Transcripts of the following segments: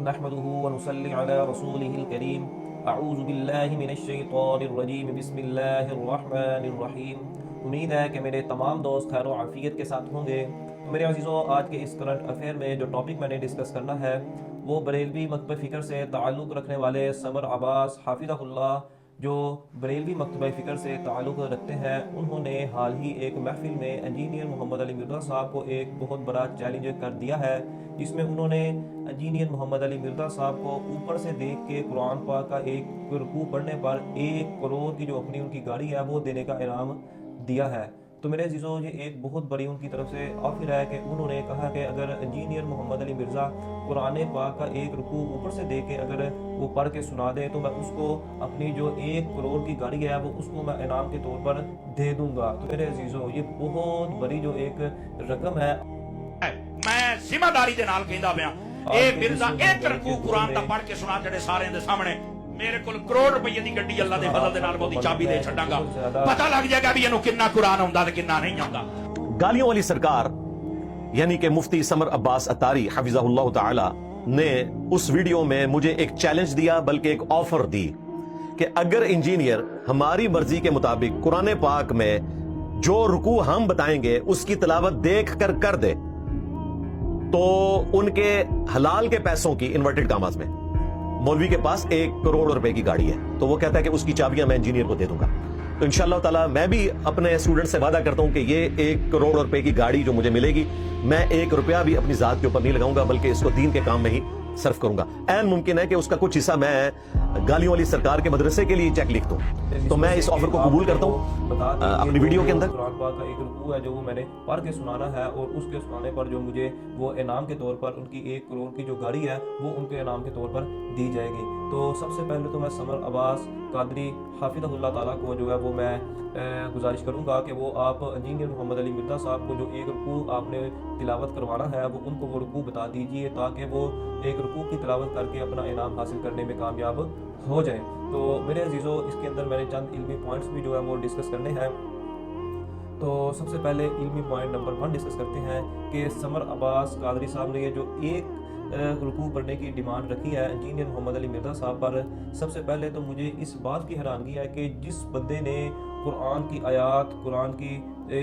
نحمده ونصلي على رسوله الكريم اعوذ باللہ من الشیطان الرجیم بسم اللہ الرحمن الرحیم۔ امید ہے کہ میرے تمام دوست خیر و عافیت کے ساتھ ہوں گے۔ تو میرے عزیزوں، آج کے اس کرنٹ افیئر میں جو ٹاپک میں نے ڈسکس کرنا ہے وہ بریلوی مکتبہ فکر سے تعلق رکھنے والے سمر عباس حافظہ اللہ، جو بریلوی مکتبہ فکر سے تعلق رکھتے ہیں، انہوں نے حال ہی ایک محفل میں انجینئر محمد علی مرزا صاحب کو ایک بہت بڑا چیلنج کر دیا ہے، جس میں انہوں نے انجینئر محمد علی مرزا صاحب کو اوپر سے دیکھ کے قرآن پاک کا ایک رکوع پڑھنے پر 1 کروڑ کی جو اپنی ان کی گاڑی ہے وہ دینے کا انعام دیا ہے۔ تو میرے عزیزوں، یہ ایک بہت بڑی ان کی طرف سے آفر ہے کہ انہوں نے کہا کہ اگر انجینئر محمد علی مرزا قرآن پاک کا ایک رکوع اوپر سے دے کے اگر وہ پڑھ کے سنا دے تو میں اس کو اپنی جو 1 کروڑ کی گاڑی ہے وہ اس کو میں انعام کے طور پر دے دوں گا۔ تو میرے عزیزوں، یہ بہت بڑی جو ایک رقم ہے۔ میں ذمہ داری دے نال کہندا پیا، اے مرزا ایک رکوع قرآن دا پڑھ کے سنا جڑے سارے دے سامنے، میرے کول کروڑ روپے دی گڈی اللہ دے فضل دے نال بہت چابی دے چھڈاں گا، پتہ لگ جائے گا بھی اینو کتنا قرآن آوندا تے کتنا نہیں آوندا۔ گالیوں والی سرکار یعنی کہ مفتی سمر عباس اتاری حفظہ اللہ تعالی نے اس ویڈیو میں مجھے ایک چیلنج دیا، بلکہ ایک آفر دی کہ اگر انجینئر ہماری مرضی کے مطابق قرآن پاک میں جو رکوع ہم بتائیں گے اس کی تلاوت دیکھ کر دے تو ان کے حلال کے پیسوں کی انورٹڈ کاماز میں مولوی کے پاس 1 کروڑ روپے کی گاڑی ہے، تو وہ کہتا ہے کہ اس کی چابیاں میں انجینئر کو دے دوں گا۔ تو انشاءاللہ تعالی میں بھی اپنے اسٹوڈنٹ سے وعدہ کرتا ہوں کہ یہ 1 کروڑ روپے کی گاڑی جو مجھے ملے گی، میں 1 روپیہ بھی اپنی ذات کے اوپر نہیں لگاؤں گا، بلکہ اس کو دین کے کام میں ہی صرف کروں گا۔ عین ممکن ہے کہ اس کا کچھ حصہ میں گالیوں والی سرکار کے مدرسے کے لیے چیک لکھ دوں، تو میں اس آفر کو قبول کرتا ہوں۔ اپنی ویڈیو کے اندر قرآن پاک کا ایک رکوع ہے جو وہ میں نے پڑھ کے سنانا ہے، اور اس کے سنانے پر جو مجھے وہ انعام کے طور پر ان کی 1 کروڑ کی جو گاڑی ہے وہ ان کے انعام کے طور پر دی جائے گی۔ تو سب سے پہلے تو میں سمر عباس قادری حافظہ اللہ تعالیٰ کو جو ہے وہ میں گزارش کروں گا کہ وہ آپ انجینئر محمد علی مرزا صاحب کو جو 1 رکوع آپ نے تلاوت کروانا ہے وہ ان کو وہ رکوع بتا دیجئے، تاکہ وہ 1 رکوع کی تلاوت کر کے اپنا انعام حاصل کرنے میں کامیاب ہو جائیں۔ تو میرے عزیزوں، اس کے اندر میں نے چند علمی پوائنٹس بھی جو ہے وہ ڈسکس کرنے ہیں۔ تو سب سے پہلے علمی پوائنٹ نمبر 1 ڈسکس کرتے ہیں کہ سمر عباس قادری صاحب نے یہ جو 1 رکوع پڑھنے کی ڈیمانڈ رکھی ہے انجینئر محمد علی مرزا صاحب پر، سب سے پہلے تو مجھے اس بات کی حیرانگی ہے کہ جس بندے نے قرآن کی آیات، قرآن کی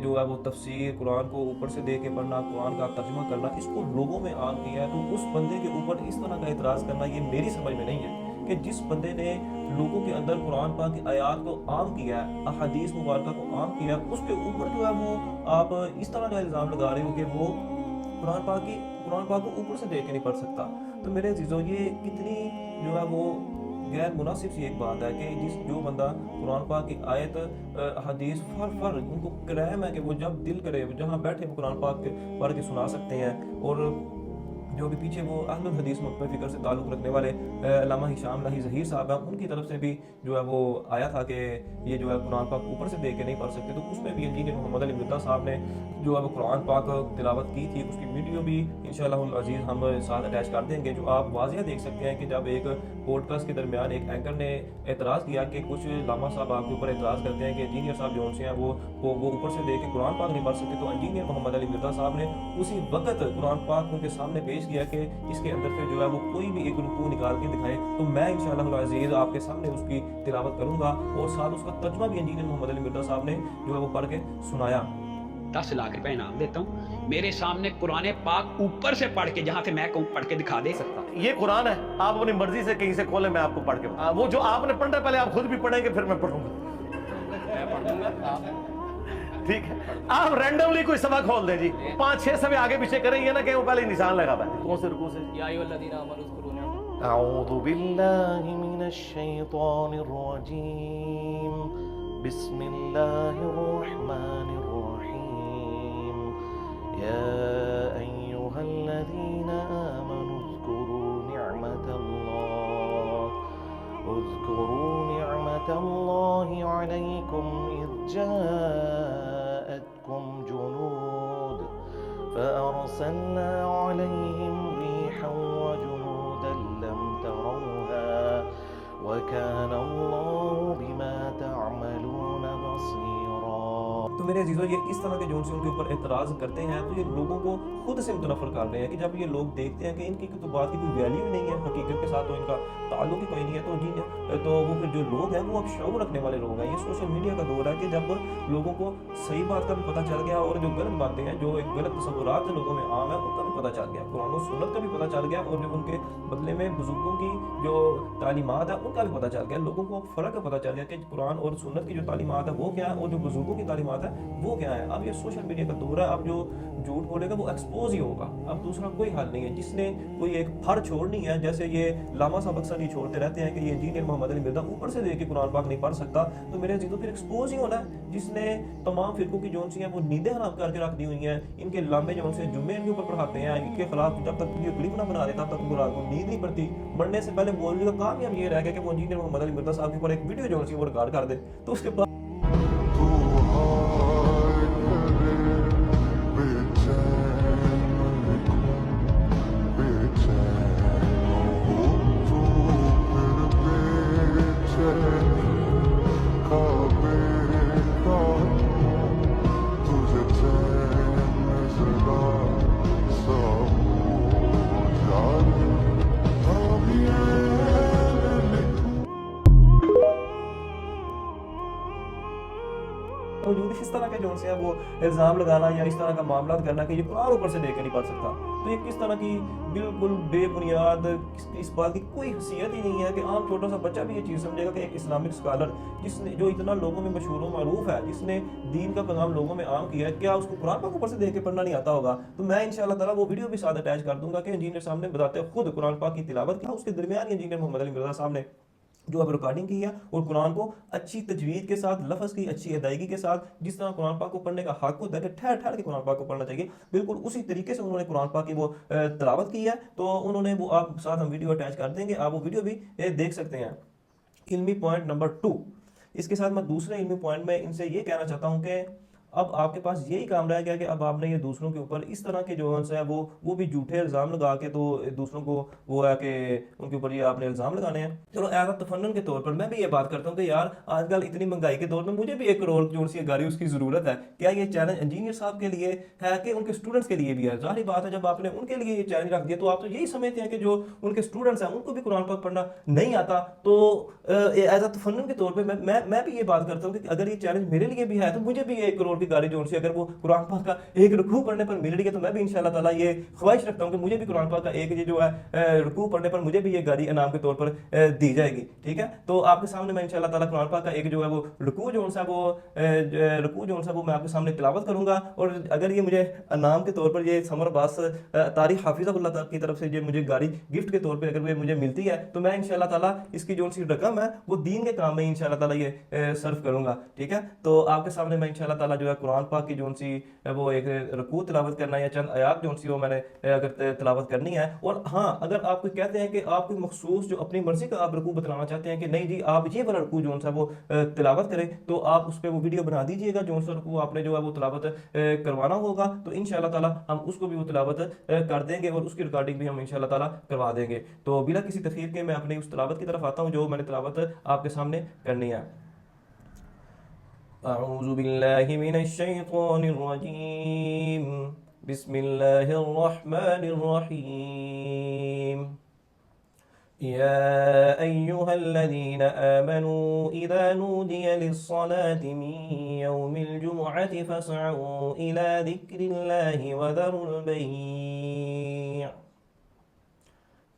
جو ہے وہ تفسیر، قرآن کو اوپر سے دے کے پڑھنا، قرآن کا ترجمہ کرنا، اس کو لوگوں میں عام کیا ہے، تو اس بندے کے اوپر اس طرح کا اعتراض کرنا یہ میری سمجھ میں نہیں ہے کہ جس بندے نے لوگوں کے اندر قرآن پاک کی آیات کو عام کیا ہے، احادیث مبارکہ کو عام کیا ہے، اس کے اوپر جو ہے وہ آپ اس طرح کا الزام لگا رہے ہو کہ وہ قرآن پاک کو اوپر سے دیکھ کے نہیں پڑھ سکتا۔ تو میرے عزیزوں، یہ کتنی جو ہے وہ غیر مناسب سی ایک بات ہے کہ جو بندہ قرآن پاک کی آیت، حدیث فر ان کو کلام ہے کہ وہ جب دل کرے جہاں بیٹھے وہ قرآن پاک پڑھ کے سنا سکتے ہیں۔ اور جو بھی پیچھے وہ اہل الحدیث مکتبہ فکر سے تعلق رکھنے والے علامہ ہشام لاہی ظہیر صاحب ہیں، ان کی طرف سے بھی جو ہے وہ آیا تھا کہ یہ جو ہے قرآن پاک اوپر سے دیکھ کے نہیں پڑھ سکتے، تو اس میں بھی انجینئر محمد علی مرزا صاحب نے جو ہے وہ قرآن پاک تلاوت کی تھی، اس کی ویڈیو بھی انشاءاللہ العزیز ہم ساتھ اٹیچ کر دیں گے، جو آپ واضح دیکھ سکتے ہیں کہ جب ایک پوڈ کاسٹ کے درمیان ایک اینکر نے اعتراض کیا کہ کچھ علامہ صاحب آپ کے اوپر اعتراض کرتے ہیں کہ انجینئر صاحب جو ہیں وہ اوپر سے دیکھ کے قرآن پاک نہیں پڑھ سکتے، تو انجینئر محمد علی مرزا صاحب نے اسی وقت قرآن پاک ان کے سامنے پیش کیا کہ اس کے اندر سے جو ہے وہ کوئی بھی ایک رکوع نکال کے دکھائے، تو میں انشاءاللہ العزیز آپ کے سامنے اس کی تلاوت کروں گا، اور ساتھ اس کا ترجمہ بھی انجینئر محمد علی مرزا صاحب نے جو ہے وہ پڑھ کے سنایا۔ 10 لاکھ روپے انعام دیتا ہوں، میرے سامنے قرآن پاک اوپر سے پڑھ کے جہاں سے میں کہوں پڑھ کے دکھا دے سکتا۔ یہ قرآن ہے، آپ اپنی مرضی سے کہیں سے کھولیں، میں آپ کو پڑھ کے وہ جو آپ نے پڑھنا ہے پہلے آپ خود بھی پڑھیں گے، پھر میں پڑھوں گا، ٹھیک ہے؟ آپ رینڈملی کوئی سبق کھول دیں جی، 5-6 سبق آگے پیچھے کریں گے نا کہ وہ پہلے نشان لگا پائے۔ کون سے رکوع سے؟ یا ایھا الذین آمنوا اذکروا نعمت اعوذ باللہ من الشیطان الرجیم، بسم اللہ الرحمن الرحیم، یا ایھا الذین آمنوا اذکروا نعمت اللہ علیکم اذ جاءتکم جنود فأرسلنا عليهم ريحا وجنودا لم تروها وكان الله بما تعملون بصيرا۔ تو میرے عزیزوں یہ اس طرح کے جو سے ان کے اوپر اعتراض کرتے ہیں تو یہ لوگوں کو خود سے متنفر کر رہے ہیں کہ جب یہ لوگ دیکھتے ہیں کہ ان کی تو بات کی کوئی ویلیو ہی نہیں ہے، حقیقت کے ساتھ تو ان کا تعلق ہی کوئی نہیں ہے، تو وہ پھر جو لوگ ہیں وہ اب شعور رکھنے والے لوگ ہیں۔ یہ سوشل میڈیا کا دور ہے کہ جب لوگوں کو صحیح بات کا بھی پتہ چل گیا اور جو غلط باتیں ہیں، جو ایک غلط تصورات جو لوگوں میں عام ہے ان کا بھی پتہ چل گیا، قرآن و سنت کا بھی پتہ چل گیا، اور جو ان کے بدلے میں بزرگوں کی جو تعلیمات ہیں ان کا بھی پتہ چل گیا۔ لوگوں کو فرق کا پتہ چل گیا کہ قرآن اور سنت کی جو تعلیمات ہے وہ کیا ہے اور جو بزرگوں کی تعلیمات ہے وہ کیا ہے۔ اب یہ سوشل میڈیا کا دور ہے، اب جو جھوٹ بولے گا وہ ایکسپوز ہی ہوگا، اب دوسرا کوئی حل نہیں ہے۔ جس نے کوئی ایک پھڑ چھوڑنی ہے، جیسے یہ لاما صاحب اکثر یہ چھوڑتے رہتے ہیں کہ یہ انجینئر محمد علی مرزا اوپر سے دیکھ کے قرآن پاک نہیں پڑھ سکتا، تو میرے عزیزوں پھر ایکسپوز ہی ہونا ہے۔ جس نے تمام فرقوں کی جون سی ہیں وہ نیندیں حرام کر کے رکھ دی ہوئی ہیں، ان کے لامے جون سے جمعے ان کے اوپر پڑھاتے ہیں، ان کے خلاف جب تک یہ کلپ نہ بنا دیتا تب تک قرآن کو نیند نہیں پڑتی، مرنے سے پہلے بولنے کا کام ہی اب یہ رہ گیا کہ وہ انجینئر محمد علی مرزا صاحب کے اوپر ایک ویڈیو جون سی وہ ریکارڈ کر دے، تو اس کے بعد موجود اس طرح کے جو سے ہیں وہ الزام لگانا یا اس طرح کا معاملات کرنا کہ یہ قرآن اوپر سے دیکھ کے نہیں پڑھ سکتا، تو یہ کس طرح کی بالکل بے بنیاد، اس بات کی کوئی حیثیت ہی نہیں ہے کہ عام چھوٹا سا بچہ بھی یہ چیز سمجھے گا کہ ایک اسلامک اسکالر جس نے جو اتنا لوگوں میں مشہور و معروف ہے، جس نے دین کا پیغام لوگوں میں عام کیا ہے، کیا اس کو قرآن پاک اوپر سے دیکھ کے پڑھنا نہیں آتا ہوگا؟ تو میں انشاءاللہ تعالیٰ وہ ویڈیو بھی ساتھ اٹیچ کر دوں گا کہ انجینئر صاحب نے بتاتے خود قرآن پاک کی تلاوت کیا، اس کے درمیان انجینئر محمد علی مرزا صاحب نے جو اب ریکارڈنگ کی ہے اور قرآن کو اچھی تجوید کے ساتھ، لفظ کی اچھی ادائیگی کے ساتھ، جس طرح قرآن پاک کو پڑھنے کا حق ہوتا ہے کہ ٹھہر ٹھہر کے قرآن پاک کو پڑھنا چاہیے، بالکل اسی طریقے سے انہوں نے قرآن پاک کی وہ تلاوت کی ہے۔ تو انہوں نے وہ آپ ساتھ ہم ویڈیو اٹیچ کر دیں گے، آپ وہ ویڈیو بھی دیکھ سکتے ہیں۔ علمی پوائنٹ نمبر 2، اس کے ساتھ میں دوسرے علمی پوائنٹ میں ان سے یہ کہنا چاہتا ہوں کہ اب آپ کے پاس یہی کام رہ گیا کہ اب آپ نے یہ دوسروں کے اوپر اس طرح کے جو ہے وہ بھی جھوٹے الزام لگا کے تو دوسروں کو وہ ہے کہ ان کے اوپر یہ آپ نے الزام لگانے ہیں۔ چلو ایز تفنن کے طور پر میں بھی یہ بات کرتا ہوں کہ یار آج کل اتنی مہنگائی کے دور میں مجھے بھی 1 کروڑ جو سی گاڑی اس کی ضرورت ہے، کیا یہ چیلنج انجینئر صاحب کے لیے ہے کہ ان کے اسٹوڈنٹس کے لیے بھی ہے؟ ظاہری بات ہے جب آپ نے ان کے لیے یہ چیلنج رکھ دیا تو آپ تو یہی سمجھتے ہیں کہ جو ان کے اسٹوڈنٹس ہیں ان کو بھی قرآن پاک پڑھنا نہیں آتا۔ تو ایز تفنن کے طور پہ میں بھی یہ بات کرتا ہوں کہ اگر یہ چیلنج میرے لیے بھی ہے تو مجھے بھی 1 کروڑ کی گاڑی جو سی اگر وہ قرآن پاک کا 1 رکوع پڑھنے پر مل رہی ہے تو میں بھی انشاءاللہ تعالیٰ یہ خواہش رکھتا ہوں کہ مجھے بھی قرآن پاک کا ایک جو ہے رکوع پڑھنے پر مجھے بھی یہ گاڑی انعام کے طور پر دی جائے گی، ٹھیک ہے؟ تو آپ کے سامنے میں انشاءاللہ تعالیٰ قرآن پاک کا ایک جو ہے وہ رکوع جو ہے وہ میں آپ کے سامنے تلاوت کروں گا، اور اگر یہ مجھے انعام کے طور پر یہ سمر عباس اطاری حافظہ اللہ کی طرف سے یہ مجھے گاڑی گفٹ کے طور پہ اگر مجھے ملتی ہے تو میں انشاءاللہ تعالیٰ اس کی جو سی رقم ہے وہ دین کے کام میں انشاءاللہ تعالیٰ یہ صرف کروں گا، ٹھیک ہے؟ تو آپ کے سامنے میں انشاءاللہ تعالیٰ جو ہے قرآن پاک کی جو سی وہ ایک رکوع تلاوت کرنا ہے یا چند آیات جو سی وہ میں نے اگر تلاوت کرنی ہے۔ اور ہاں اگر آپ کو کہتے ہیں کہ آپ کوئی مخصوص جو اپنی مرضی کا آپ رکوع بتلانا چاہتے ہیں کہ نہیں جی آپ یہ والا رکوع جو سا وہ تلاوت کریں تو آپ اس پہ وہ ویڈیو بنا دیجئے گا، جو سا رکوع آپ نے جو ہے وہ تلاوت کروانا ہوگا تو انشاءاللہ تعالیٰ ہم اس کو بھی وہ تلاوت کر دیں گے اور اس کی ریکارڈنگ بھی ہم انشاءاللہ تعالیٰ کروا دیں گے۔ تو بلا کسی تخیر کے میں اپنی اس تلاوت کی طرف آتا ہوں جو میں نے تلاوت آپ کے سامنے کرنی ہے۔ اعوذ باللہ من الشیطان الرجیم، بسم اللہ الرحمن الرحیم۔ يا أيها الذين آمنوا إذا نودي للصلاة من يوم الجمعة فاسعوا إلى ذكر الله وذروا البيع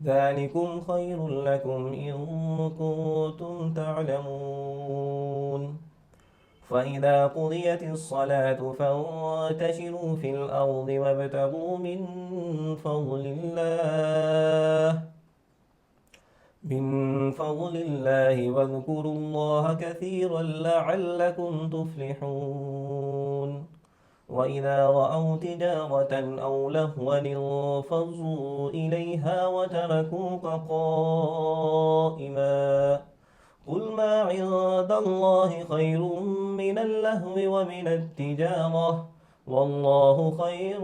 ذلكم خير لكم إن كنتم تعلمون فإذا قضيت الصلاة فانتشروا في الأرض وابتغوا من فضل الله واذكروا الله كثيرا لعلكم تفلحون وإذا رأوا تجارة أو لهوا انفضوا إليها وتركوك قائما قل ما عند الله خير من اللهو ومن التجارة والله خير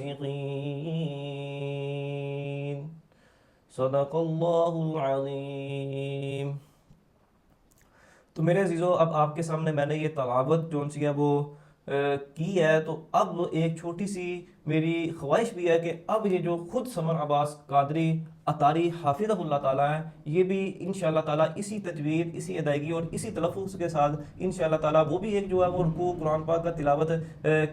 الرازقين صدق اللہ العظیم۔ تو میرے عزیزو اب آپ کے سامنے میں نے یہ تلاوت جو سی ہے وہ کی ہے، تو اب ایک چھوٹی سی میری خواہش بھی ہے کہ اب یہ جو خود سمر عباس قادری اطاری حافظہ اللہ تعالیٰ ہیں، یہ بھی انشاءاللہ تعالیٰ اسی تجوید، اسی ادائیگی اور اسی تلفظ کے ساتھ انشاءاللہ تعالیٰ وہ بھی ایک جو ہے وہ رکوع قرآن پاک کا تلاوت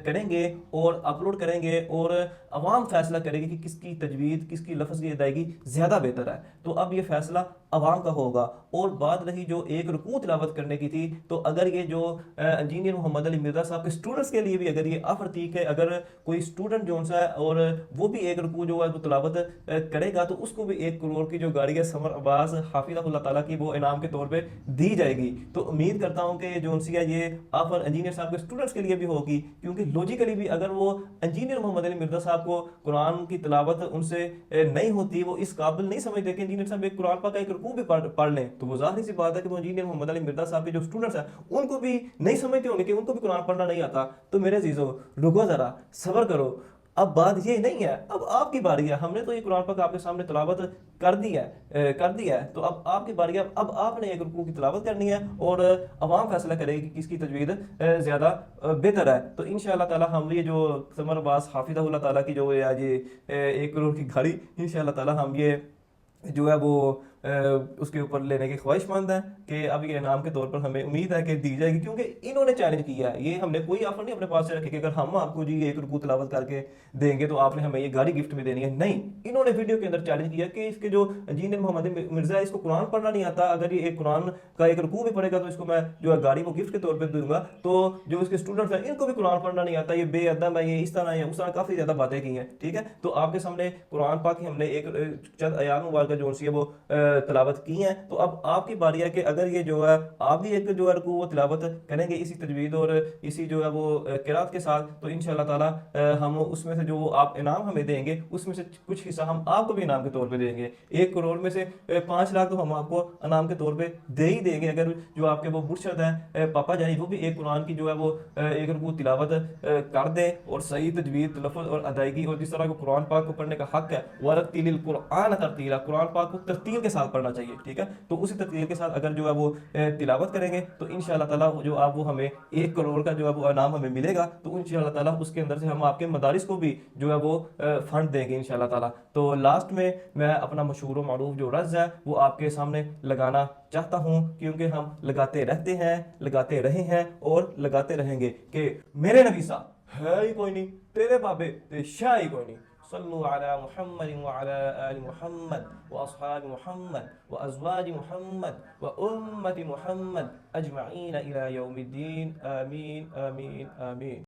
کریں گے اور اپلوڈ کریں گے، اور عوام فیصلہ کرے گی کہ کس کی تجوید، کس کی لفظ کی ادائیگی زیادہ بہتر ہے۔ تو اب یہ فیصلہ عوام کا ہوگا۔ اور بات رہی جو ایک رکوع تلاوت کرنے کی تھی، تو اگر یہ جو انجینئر محمد علی مرزا صاحب کے اسٹوڈنٹس کے لیے بھی اگر یہ آفر تھی کہ اگر کوئی اسٹوڈنٹ جو ہے اور وہ بھی ایک رکوع جو ہے وہ تلاوت کرے گا، تو اس کو بھی 1 کروڑ کی جو گاڑی ہے سمر عباس حافظہ اللہ تعالیٰ کی وہ انعام کے طور پہ دی جائے گی۔ تو امید کرتا ہوں کہ جو سی ہے یہ آفر انجینئر صاحب کے اسٹوڈنٹس کے لیے بھی ہوگی، کیونکہ لوجیکلی بھی اگر وہ انجینئر محمد علی مرزا صاحب کو قرآن کی تلاوت ان سے نہیں ہوتی، وہ اس قابل نہیں سمجھتے کہ انجینئر صاحب ایک قرآن پاک کا ایک رکوع بھی پڑھ لیں، تو وہ ظاہری سی بات ہے کہ وہ انجینئر محمد علی مرزا صاحب کے جو اسٹوڈنٹس ہیں ان کو بھی نہیں سمجھتے ہوں گے کہ ان کو بھی قرآن پڑھنا نہیں آتا۔ تو میرے عزیزو رکو ذرا، صبر کرو، اب بات یہ نہیں ہے، اب آپ کی باری ہے۔ ہم نے تو یہ قرآن پاک آپ کے سامنے تلاوت کر دی ہے، تو اب آپ کی باری ہے، اب آپ نے ایک رکوع کی تلاوت کرنی ہے اور عوام فیصلہ کرے گی کہ کس کی تجوید زیادہ بہتر ہے۔ تو انشاءاللہ تعالی ہم یہ جو سمر عباس حافظہ اللہ تعالیٰ کی جو ہے آج یہ 1 کروڑ کی گھڑی انشاءاللہ تعالی ہم یہ جو ہے وہ اس کے اوپر لینے کی خواہش مند ہیں کہ اب یہ انعام کے طور پر ہمیں امید ہے کہ دی جائے گی، کیونکہ انہوں نے چیلنج کیا ہے۔ یہ ہم نے کوئی آفر نہیں اپنے پاس سے رکھی کہ اگر ہم آپ کو جی 1 رکوع تلاوت کر کے دیں گے تو آپ نے ہمیں یہ گاڑی گفٹ میں دینی ہے، نہیں، انہوں نے ویڈیو کے اندر چیلنج کیا کہ اس کے جو انجینئر محمد مرزا ہے اس کو قرآن پڑھنا نہیں آتا، اگر یہ ایک قرآن کا 1 رکوع بھی پڑھے گا تو اس کو میں جو ہے گاڑی وہ گفٹ کے طور پہ دوں گا۔ تو جو اس کے اسٹوڈنٹس ہیں ان کو بھی قرآن پڑھنا نہیں آتا، یہ بے ادب ہے، یہ اس طرح ہے، اس طرح کافی زیادہ باتیں کی ہیں، ٹھیک ہے۔ تو آپ کے سامنے قرآن پاک کی ہم نے ایک چند آیات مبارکہ جو سی ہے وہ تلاوت کی ہیں۔ تو اب آپ کی باری ہے کہ اگر یہ جو ہے آپ بھی ایک جو ہے رکوع وہ تلاوت کریں گے اسی تجوید اور اسی جو ہے وہ قرات کے ساتھ، تو انشاءاللہ تعالی ہم اس میں سے جو آپ انعام ہمیں دیں گے اس میں سے کچھ حصہ ہم آپ کو بھی انعام کے طور پہ دیں گے۔ 1 کروڑ میں سے 5 لاکھ تو ہم آپ کو انعام کے طور پہ دے ہی دیں گے، اگر جو آپ کے وہ مرشد ہیں پاپا جانی وہ بھی ایک قرآن کی جو ہے وہ 1 رکوع تلاوت کر دیں اور صحیح تجوید، تلفظ اور ادائیگی، اور جس طرح کو قرآن پاک کو پڑھنے کا حق ہے، وَرَتِّلِ الْقُرْآنَ تَرْتِيلًا، قرآن پاک کو ترتیل کے ساتھ پڑھنا چاہیے، ٹھیک ہے۔ تو اسی ترتیل کے ساتھ اگر جو ہے وہ تلاوت کریں گے تو انشاءاللہ تعالی جو آپ وہ ہمیں 1 کروڑ کا جو ہے وہ انعام ہمیں ملے گا، تو انشاءاللہ تعالی اس کے اندر سے ہم آپ کے مدارس کو بھی جو ہے وہ فنڈ دیں گے انشاءاللہ تعالی۔ تو لاسٹ میں اپنا مشہور و معروف جو رز ہے وہ آپ کے سامنے لگانا چاہتا ہوں، کیونکہ ہم لگاتے رہتے ہیں، لگاتے رہے ہیں اور لگاتے رہیں گے کہ میرے نبی صاحب ہے ہی کوئی نہیں، تیرے بابے تے شاہ ہی کوئی نہیں۔ صلوا علی محمد وعلی آل محمد واصحاب محمد وازواج محمد وامت محمد اجمعین الى یوم الدین، آمین آمین آمین۔